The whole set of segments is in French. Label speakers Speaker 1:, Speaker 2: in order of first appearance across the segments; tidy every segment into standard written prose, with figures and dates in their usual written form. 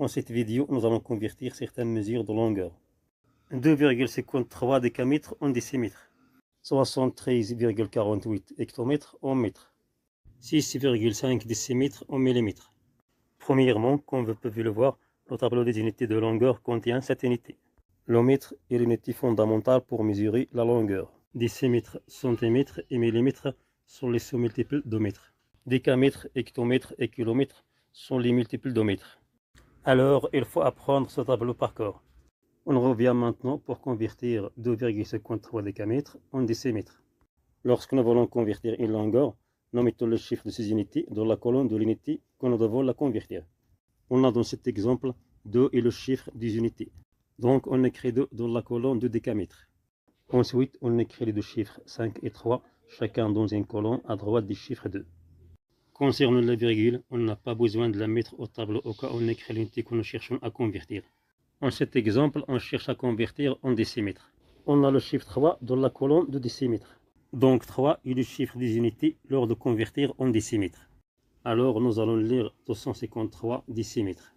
Speaker 1: En cette vidéo, nous allons convertir certaines mesures de longueur. 2,53 décamètres en décimètres, 73,48 hectomètres en mètres, 6,5 décimètres en millimètres. Premièrement, comme vous pouvez le voir, le tableau des unités de longueur contient 7 unités. Le mètre est l'unité fondamentale pour mesurer la longueur. Décimètres, centimètres et millimètres sont les sous-multiples de mètres. Décamètres, hectomètres et kilomètres sont les multiples de mètres. Alors, il faut apprendre ce tableau par cœur. On revient maintenant pour convertir 2,53 décamètres en décimètres. Lorsque nous voulons convertir une longueur, nous mettons le chiffre de ces unités dans la colonne de l'unité que nous devons la convertir. On a dans cet exemple 2 et le chiffre des unités. Donc on écrit 2 dans la colonne de décamètres. Ensuite, on écrit les deux chiffres 5 et 3, chacun dans une colonne à droite du chiffre 2. Concernant la virgule, on n'a pas besoin de la mettre au tableau au cas où on écrit l'unité que nous cherchons à convertir. En cet exemple, on cherche à convertir en décimètres. On a le chiffre 3 dans la colonne de décimètres. Donc 3 est le chiffre des unités lors de convertir en décimètres. Alors nous allons lire 253 décimètres.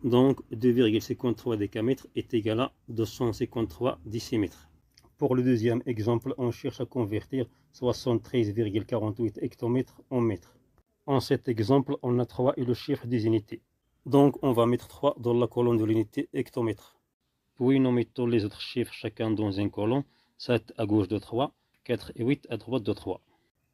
Speaker 1: Donc 2,53 décamètres est égal à 253 décimètres. Pour le deuxième exemple, on cherche à convertir 73,48 hectomètres en mètres. En cet exemple, on a 3 et le chiffre des unités. Donc on va mettre 3 dans la colonne de l'unité hectomètre. Puis nous mettons les autres chiffres chacun dans une colonne, 7 à gauche de 3, 4 et 8 à droite de 3.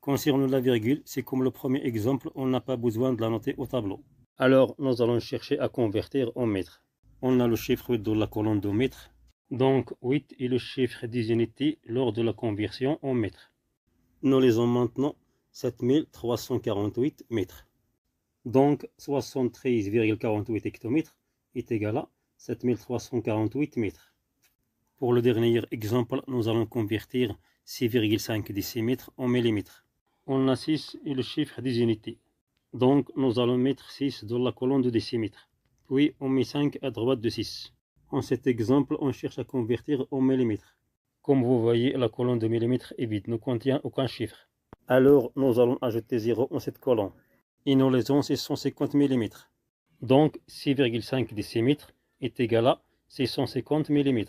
Speaker 1: Concernant la virgule, c'est comme le premier exemple, on n'a pas besoin de la noter au tableau. Alors nous allons chercher à convertir en mètres. On a le chiffre 8 dans la colonne de mètres. Donc 8 est le chiffre des unités lors de la conversion en mètres. Nous lisons maintenant 7348 mètres. Donc 73,48 hectomètres est égal à 7348 mètres. Pour le dernier exemple, nous allons convertir 6,5 décimètres en millimètres. On a 6 et le chiffre des unités. Donc nous allons mettre 6 dans la colonne de décimètres. Puis on met 5 à droite de 6. En cet exemple, on cherche à convertir en millimètres. Comme vous voyez, la colonne de millimètres est vide, ne contient aucun chiffre. Alors nous allons ajouter 0 en cette colonne. Et nous lisons 650 mm. Donc 6,5 décimètres est égal à 650 mm.